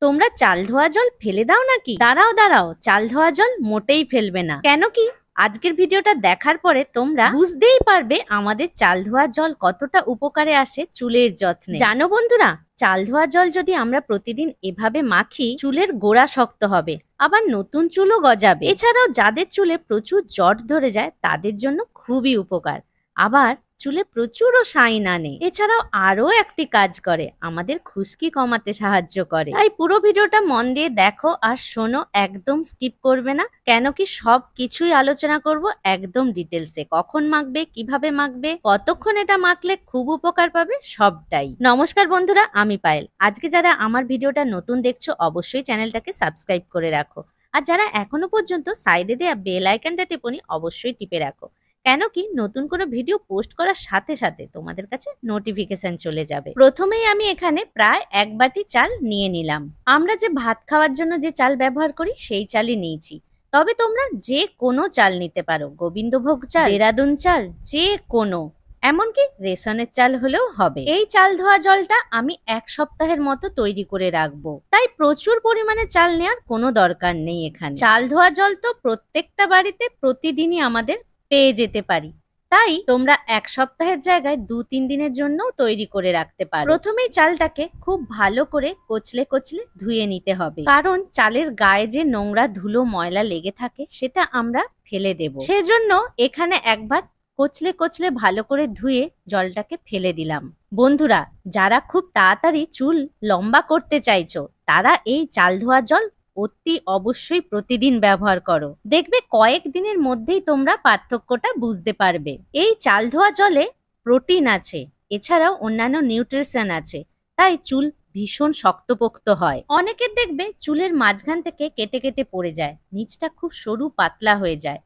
তোমরা চাল ধোয়া জল ফেলে দাও নাকি? দাঁড়াও দাঁড়াও, চাল ধোয়া জল মোটেই ফেলবে না। কেন কি? আজকের ভিডিওটা দেখার পরে তোমরা বুঝতেই পারবে আমাদের চাল ধোয়া জল কতটা উপকারে আসে চুলের যত্নে। জানো বন্ধুরা, চাল ধোয়া জল যদি আমরা প্রতিদিন এভাবে মাখি, চুলের গোড়া শক্ত হবে, আবার নতুন চুলও গজাবে। এছাড়াও যাদের চুলে প্রচুর জট ধরে যায় তাদের জন্য খুবই উপকার। আবার চুলে প্রচুরও শাইন আনে। এছাড়াও আরো একটি কাজ করে, আমাদের খুশকি কমাতে সাহায্য করে। তাই পুরো ভিডিওটা মন দিয়ে দেখো আর শোনো, একদম স্কিপ করবে না। কেন কি সব কিছুই আলোচনা করব একদম ডিটেলসে। কখন মাখবে, কিভাবে মাখবে, কতক্ষণ এটা মাখলে খুব উপকার পাবে, সবটাই। নমস্কার বন্ধুরা, আমি পায়েল। আজকে যারা আমার ভিডিওটা নতুন দেখছো অবশ্যই চ্যানেলটাকে সাবস্ক্রাইব করে রাখো। আর যারা এখনো পর্যন্ত সাইডে দেয়া বেল আইকনটা টিপোনি অবশ্যই টিপে রাখো। কেন কি নতুন কোনো ভিডিও পোস্ট করার সাথে সাথে তোমাদের কাছে নোটিফিকেশন চলে যাবে। প্রথমেই আমি এখানে প্রায় 1 বাটি চাল নিয়ে নিলাম। আমরা যে ভাত খাওয়ার জন্য যে চাল ব্যবহার করি সেই চালই নিয়েছি। তবে তোমরা যে কোনো চাল নিতে পারো, গোবিন্দভোগ চাল, দেরাদুন চাল, যে কোনো, এমনকি রেশনের চাল হলেও হবে। এই চাল ধোয়া জলটা আমি 1 সপ্তাহের মতো তৈরি করে রাখবো, তাই প্রচুর পরিমাণে চাল নেওয়ার কোনো দরকার নেই। এখানে চাল ধোয়া জল তো প্রত্যেকটা বাড়িতে প্রতিদিনই আমাদের পেয়ে যেতে পারি, তাই তোমরা 1 সপ্তাহের জায়গায় 2-3 দিনের জন্য তৈরি করে রাখতে পারো। প্রথমেই চালটাকে খুব ভালো করে কচলে কচলে ধুয়ে নিতে হবে, কারণ চালের গায়ে যে নোংরা ধুলো ময়লা লেগে থাকে সেটা আমরা ফেলে দেব। সেজন্য এখানে একবার কচলে কচলে ভালো করে ধুয়ে জলটাকে ফেলে দিলাম। বন্ধুরা, যারা খুব তাড়াতাড়ি চুল লম্বা করতে চাইছো তারা এই চাল ধোয়া জল অতি অবশ্যই প্রতিদিন ব্যবহার করো। দেখবে কয়েক দিনের মধ্যেই তোমরা পার্থক্যটা বুঝতে পারবে। এই চাল ধোয়া জলে প্রোটিন আছে, এছাড়াও অন্যান্য নিউট্রিশন আছে, তাই চুল ভীষণ শক্তপোক্ত হয়। অনেকের দেখবে চুলের মাঝখান থেকে কেটে কেটে পড়ে যায়, নিচটা খুব সরু পাতলা হয়ে যায়।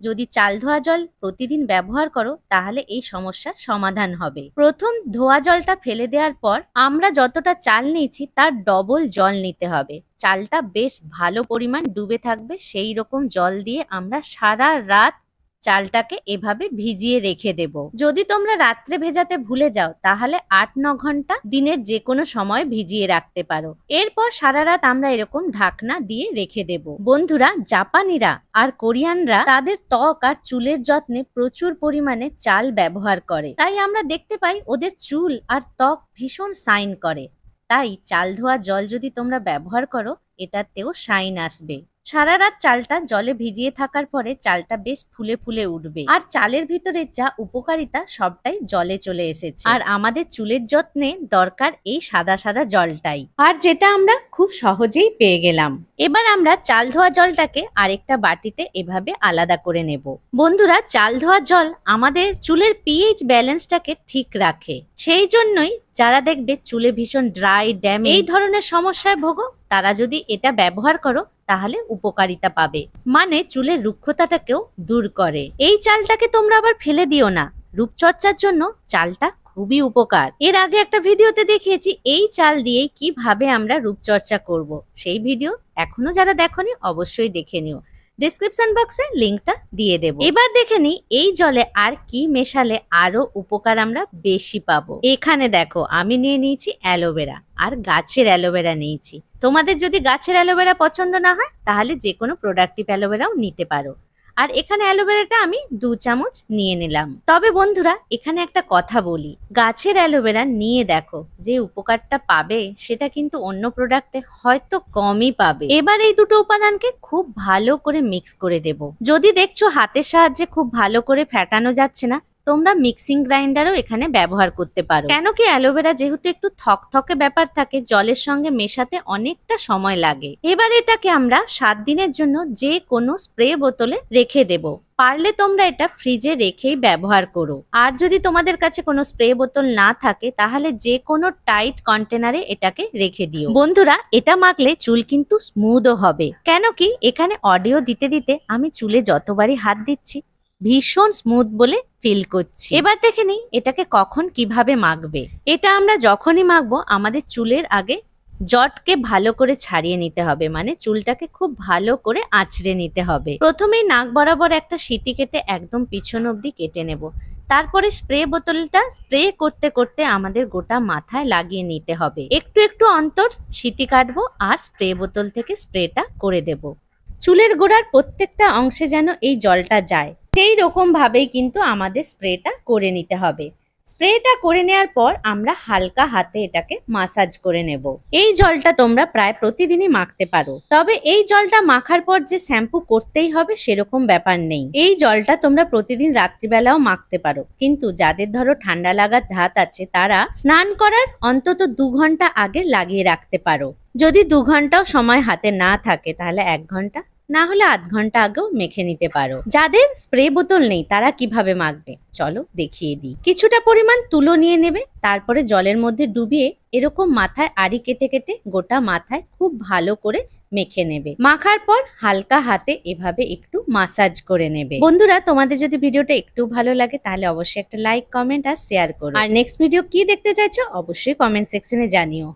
যদি চাল ধোয়া জল প্রতিদিন ব্যবহার করো তাহলে এই সমস্যার সমাধান হবে। প্রথম ধোয়া জলটা ফেলে দেওয়ার পর আমরা যতটা চাল নিয়েছি তার ডবল জল নিতে হবে। চালটা বেশ ভালো পরিমাণ ডুবে থাকবে, সেই রকম জল দিয়ে আমরা সারা রাত চালটাকে এভাবে ভিজিয়ে রেখে দেব। যদি তোমরা রাত্রে ভেজাতে ভুলে যাও তাহলে 8-9 ঘন্টা দিনের যে কোনো সময় ভিজিয়ে রাখতে পারো। এরপর সারা রাত আমরা এরকম ঢাকনা দিয়ে রেখে দেব। বন্ধুরা, জাপানিরা আর কোরিয়ানরা তাদের ত্বক আর চুলের যত্নে প্রচুর পরিমাণে চাল ব্যবহার করে, তাই আমরা দেখতে পাই ওদের চুল আর ত্বক ভীষণ শাইন করে। তাই চাল ধোয়া জল যদি তোমরা ব্যবহার করো এটাতেও শাইন আসবে। সারা রাত চালটা জলে ভিজিয়ে থাকার পরে চালটা বেশ ফুলে ফুলে উঠবে, আর চালের ভিতরে যা উপকারিতা সবটাই জলে চলে এসেছে। আর আমাদের চুলের যত্নে দরকার এই সাদা সাদা জলটাই, আর যেটা আমরা খুব সহজেই পেয়ে গেলাম। এবার আমরা চাল ধোয়া জলটাকে আরেকটা বাটিতে এভাবে আলাদা করে নেব। বন্ধুরা, চাল ধোয়া জল আমাদের চুলের পিএইচ ব্যালেন্সটাকে ঠিক রাখে। সেই জন্যই যারা দেখবে চুলে ভীষণ ড্রাই, ড্যামেজ এই ধরনের সমস্যায় ভোগো, তারা যদি এটা ব্যবহার করো তাহলে উপকারিতা পাবে, মানে চুলের রুক্ষতাটাকেও দূর করে। এই চালটাকে তোমরা আবার ফেলে দিও না, রূপচর্চার জন্য চালটা খুবই উপকার। এর আগে একটা ভিডিওতে দেখিয়েছি এই চাল দিয়েই কিভাবে আমরা রূপচর্চা করব। সেই ভিডিও এখনো যারা দেখোনি অবশ্যই দেখে নিও, ডেসক্রিপশন বক্সে লিংকটা দিয়ে দেব। এবার দেখে নিই এই জলে আর কি মেশালে আরো উপকার আমরা বেশি পাবো। এখানে দেখো আমি নিয়ে নিয়েছি অ্যালোভেরা, আর গাছের অ্যালোভেরা নিয়েছি। তোমাদের যদি গাছের অ্যালোভেরা পছন্দ না হয় তাহলে যে কোনো প্রোডাক্টিভ অ্যালোভেরাও নিতে পারো। আর এখানে অ্যালোভেরাটা আমি 2 চামচ নিয়ে নিলাম। তবে বন্ধুরা, এখানে একটা কথা বলি, গাছের অ্যালোভেরা নিয়ে দেখো যে উপকারটা পাবে সেটা কিন্তু অন্য প্রোডাক্টে হয়তো কমই পাবে। এবার এই দুটো উপাদানকে খুব ভালো করে মিক্স করে দেব। যদি দেখছো হাতের সাহায্যে খুব ভালো করে ফেটানো যাচ্ছে না, তোমরা মিক্সিং গ্রাইন্ডারও এখানে ব্যবহার করতে পারো। কেন কি অ্যালোভেরা যেহেতু একটু থকথকে ব্যাপার থাকে, জলের সঙ্গে মেশাতে অনেকটা সময় লাগে। এবার এটাকে আমরা 7 দিনের জন্য যে কোনো স্প্রে বোতলে রেখে দেব। পারলে তোমরা এটা ফ্রিজে রেখেই ব্যবহার করো। আর যদি তোমাদের কাছে কোনো স্প্রে বোতল না থাকে তাহলে যে কোনো টাইট কন্টেনারে এটাকে রেখে দিও। বন্ধুরা, এটা মাখলে চুল কিন্তু স্মুথও হবে। কেন কি এখানে অডিও দিতে দিতে আমি চুলে যতবারই হাত দিচ্ছি ভীষণ স্মুথ বলে ফিল করছি। এবার দেখে নিই এটাকে কখন কিভাবে মাখবে। এটা আমরা যখনই মাখবো আমাদের চুলের আগে জটকে ভালো করে ছাড়িয়ে নিতে হবে, মানে চুলটাকে খুব ভালো করে আঁচড়ে নিতে হবে। প্রথমেই নাক বরাবর একটা সিঁথি কেটে একদম পিছন অবধি কেটে নেব। তারপরে স্প্রে বোতলটা স্প্রে করতে করতে আমাদের গোটা মাথায় লাগিয়ে নিতে হবে। একটু একটু অন্তর সিটি কাটবো আর স্প্রে বোতল থেকে স্প্রেটা করে দেব। চুলের গোড়ার প্রত্যেকটা অংশে যেন এই জলটা যায়, সেই রকম ভাবেই কিন্তু আমাদের স্প্রেটা করে নিতে হবে। স্প্রেটা করে নেওয়ার পর আমরা হালকা হাতে এটাকে মাসাজ করে নেব। এই জলটা তোমরা প্রায় প্রতিদিনই মাখতে পারো, তবে এই জলটা মাখার পর যে শ্যাম্পু করতেই হবে সেরকম ব্যাপার নেই। এই জলটা তোমরা প্রতিদিন রাত্রিবেলাও মাখতে পারো, কিন্তু যাদের ধরো ঠান্ডা লাগার ধাত আছে তারা স্নান করার অন্তত 2 ঘন্টা আগে লাগিয়ে রাখতে পারো। যদি 2 ঘন্টাও সময় হাতে না থাকে তাহলে 1 ঘন্টা, না হলে আধ ঘন্টা আগেও মেখে নিতে পারো। যাদের স্প্রে বোতল নেই তারা কিভাবে মাখবে চলো দেখিয়ে দিই। কিছুটা পরিমাণ তুলো নিয়ে নেবে, তারপরে জলের মধ্যে ডুবিয়ে এরকম মাথায় আড়ি কেটে কেটে গোটা মাথায় খুব ভালো করে মেখে নেবে। মাখার পর হালকা হাতে এভাবে একটু মাসাজ করে নেবে। বন্ধুরা, তোমাদের যদি ভিডিওটা একটু ভালো লাগে তাহলে অবশ্যই একটা লাইক, কমেন্ট আর শেয়ার করো। আর নেক্সট ভিডিও কি দেখতে চাইছো অবশ্যই কমেন্ট সেকশনে জানিও।